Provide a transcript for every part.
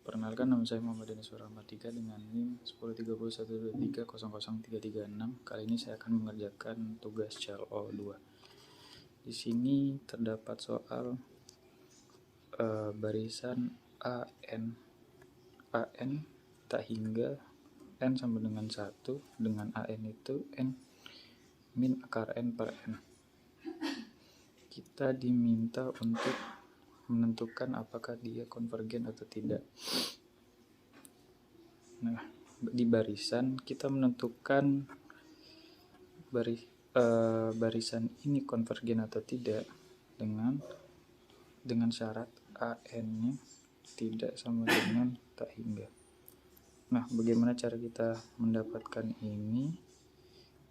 Perkenalkan, nama saya Muhammad Denis Rahmatika dengan NIM 103123000336. Kali ini saya akan mengerjakan tugas CLO2. Di sini terdapat soal barisan AN tak hingga N sama dengan 1, dengan AN itu N min akar N per N. Kita diminta untuk menentukan apakah dia konvergen atau tidak. Nah, di barisan kita menentukan barisan ini konvergen atau tidak dengan syarat AN-nya tidak sama dengan tak hingga. Nah, bagaimana cara kita mendapatkan ini?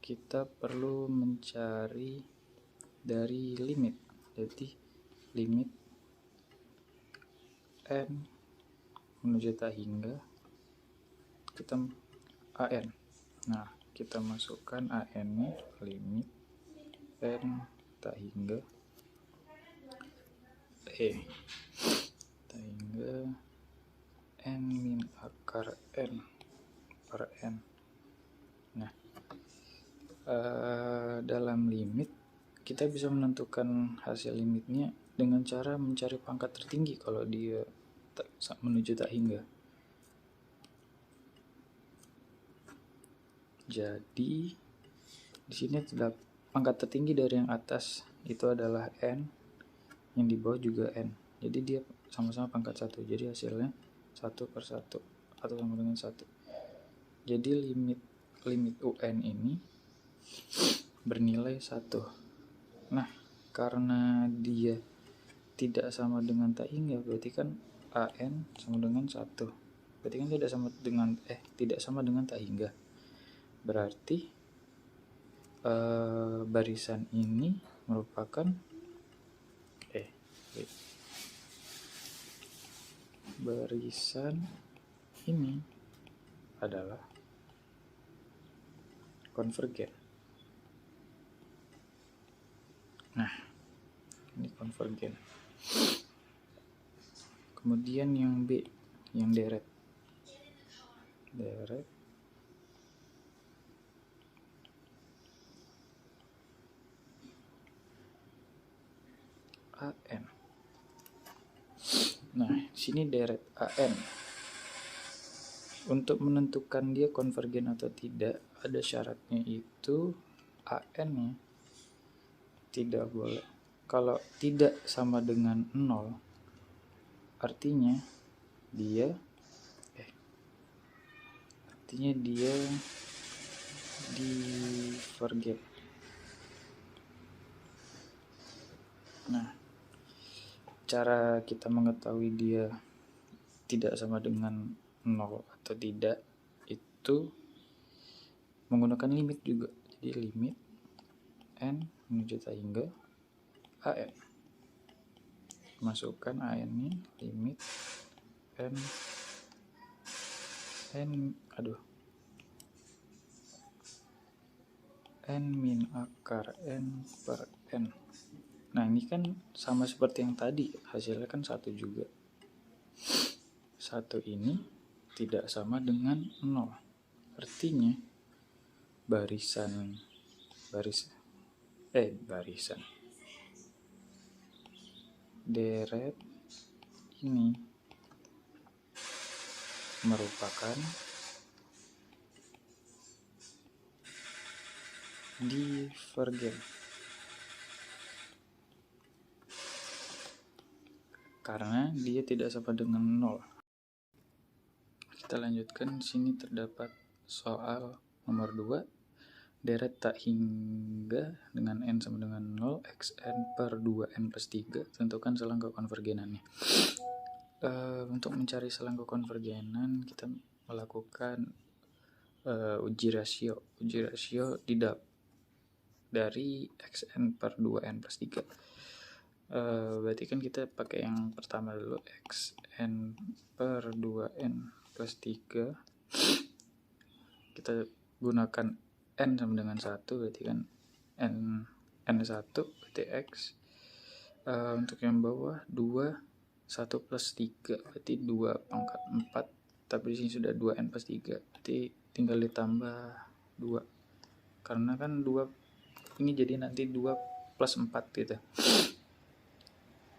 Kita perlu mencari dari limit. Jadi limit N menuju tak hingga kita AN. Nah, kita masukkan AN nya limit N tak hingga tak hingga N min akar N per N. Nah, dalam limit kita bisa menentukan hasil limitnya dengan cara mencari pangkat tertinggi kalau dia menuju tak hingga. Jadi di sini terdapat pangkat tertinggi dari yang atas itu adalah N, yang di bawah juga N. Jadi dia sama-sama pangkat 1. Jadi hasilnya 1 per 1 atau sama dengan 1. Jadi limit UN ini bernilai 1. Nah, karena dia tidak sama dengan tak hingga, berarti kan AN sama dengan 1. Berarti kan tidak sama dengan tak hingga. Berarti barisan ini merupakan barisan ini adalah konvergen. Nah, ini konvergen. Kemudian yang B, yang deret AN. Nah, sini deret AN. Untuk menentukan dia konvergen atau tidak, ada syaratnya, itu AN-nya tidak boleh. Kalau tidak sama dengan 0, artinya dia divergen. Nah, cara kita mengetahui dia tidak sama dengan 0 atau tidak itu menggunakan limit juga. Jadi limit N menuju tak hingga AN. Masukkan AN ini limit N min akar N per N. Nah, ini kan sama seperti yang tadi, hasilnya kan 1 juga. 1 ini tidak sama dengan 0. Artinya barisan deret ini merupakan divergen karena dia tidak sama dengan 0. Kita lanjutkan. Di sini terdapat soal nomor 2, deret tak hingga dengan N sama dengan 0 xN per 2N plus 3. Tentukan selang kekonvergenannya. Untuk mencari selang kekonvergenan kita melakukan uji rasio dari xN per 2N plus 3. Berarti kan kita pakai yang pertama dulu, xN per 2N plus 3. Kita gunakan N sama dengan 1, berarti kan N1 berarti X. Untuk yang bawah 2 1 plus 3 berarti 2 pangkat 4, tapi di sini sudah 2n plus 3, berarti tinggal ditambah 2, karena kan 2 ini jadi nanti 2 plus 4 gitu,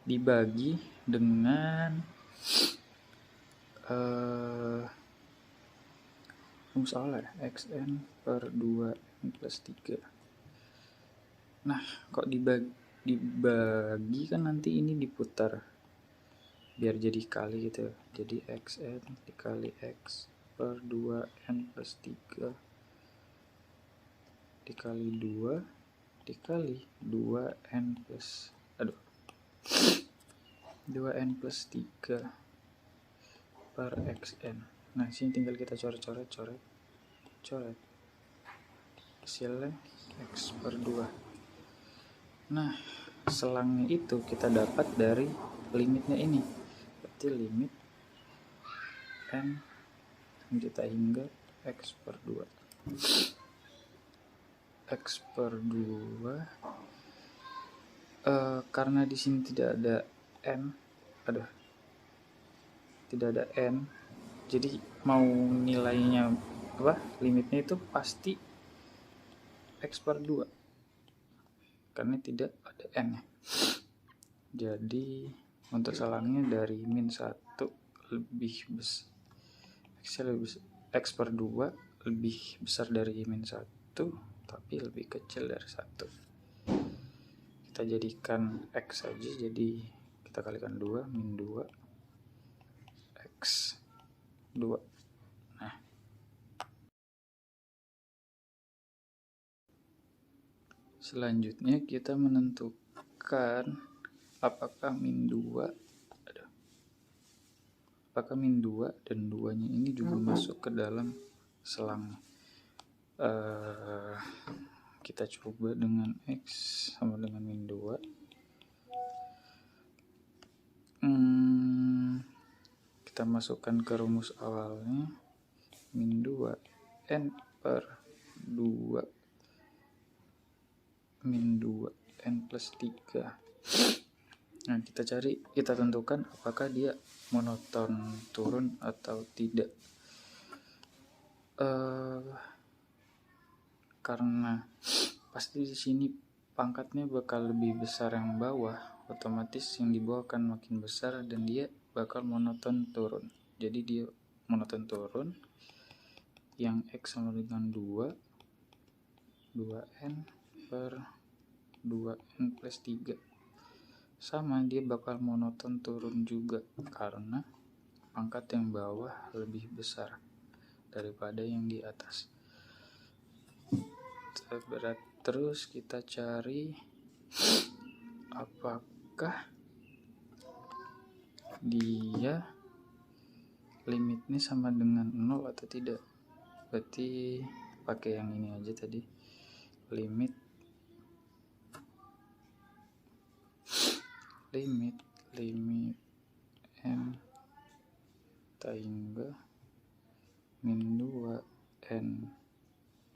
dibagi dengan rumus awal ya, xn per 2n plus 3. Nah, kok dibagi kan nanti ini diputar biar jadi kali gitu, jadi xn dikali x per 2n plus 3 dikali 2 dikali 2n plus 3 per xn. Nah, sini tinggal kita coret hasilnya x per 2. Nah, selangnya itu kita dapat dari limitnya ini, berarti limit n kita hingga x per 2. X per 2 karena di sini tidak ada n, jadi mau nilainya limitnya itu pasti x per 2 karena tidak ada n. Jadi untuk selangnya dari min 1 lebih besar, x per 2 lebih besar dari min 1 tapi lebih kecil dari 1. Kita jadikan x saja, jadi kita kalikan 2 min 2 x 2. Nah, selanjutnya kita menentukan apakah min 2 dan 2 nya ini juga masuk ke dalam selang. Kita coba dengan x sama dengan min 2. Kita masukkan ke rumus awalnya, min 2 n per 2 min 2 n plus 3. Nah, kita tentukan apakah dia monoton turun atau tidak. Karena pasti di sini pangkatnya bakal lebih besar yang bawah, otomatis yang di bawah akan makin besar dan dia bakal monoton turun. Jadi dia monoton turun, yang x sama dengan 2n per 2n plus 3. Sama, dia bakal monoton turun juga karena pangkat yang bawah lebih besar daripada yang di atas. Terus kita cari apakah dia limitnya sama dengan 0 atau tidak. Berarti pakai yang ini aja tadi, limit n hingga min 2n,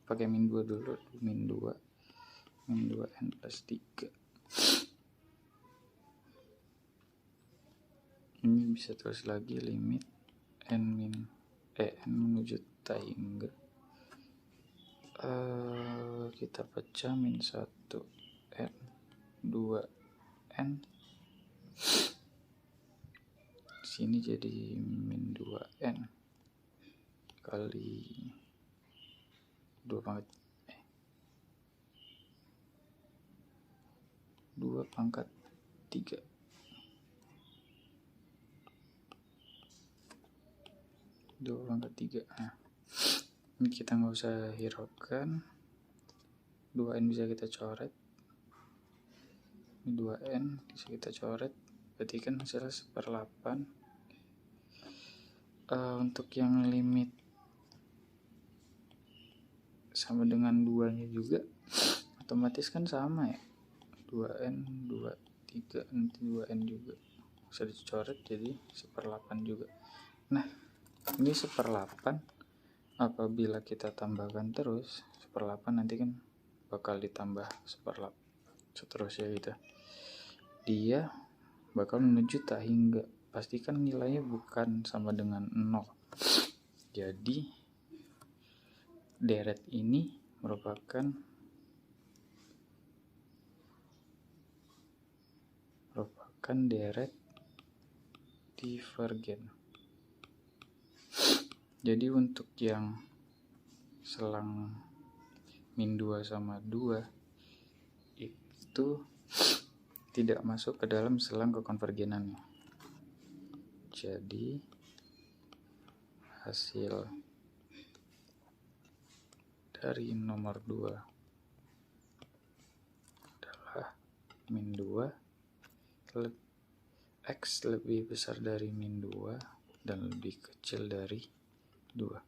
pakai min 2 dulu, min 2n plus 3. Ini bisa terus lagi limit n menuju hingga kita pecah min 1n 2n, sini jadi min 2n kali 2 pangkat 3. Nah, ini kita nggak usah hiraukan, 2n bisa kita coret, 2n bisa kita coret, berarti kan hasilnya 1/8. Untuk yang limit sama dengan 2 nya juga otomatis kan sama ya, 2n 3 nanti 2n juga bisa dicoret jadi 1/8 juga. Nah, ini 1/8 apabila kita tambahkan terus 1/8 nanti kan bakal ditambah 1/8 seterusnya gitu, dia bakal menuju tak hingga pastikan nilainya bukan sama dengan 0. Jadi deret ini merupakan deret divergen. Jadi untuk yang selang min 2 sama 2 itu tidak masuk ke dalam selang kekonvergenannya. Jadi hasil dari nomor 2 adalah min 2, X lebih besar dari min 2 dan lebih kecil dari 2.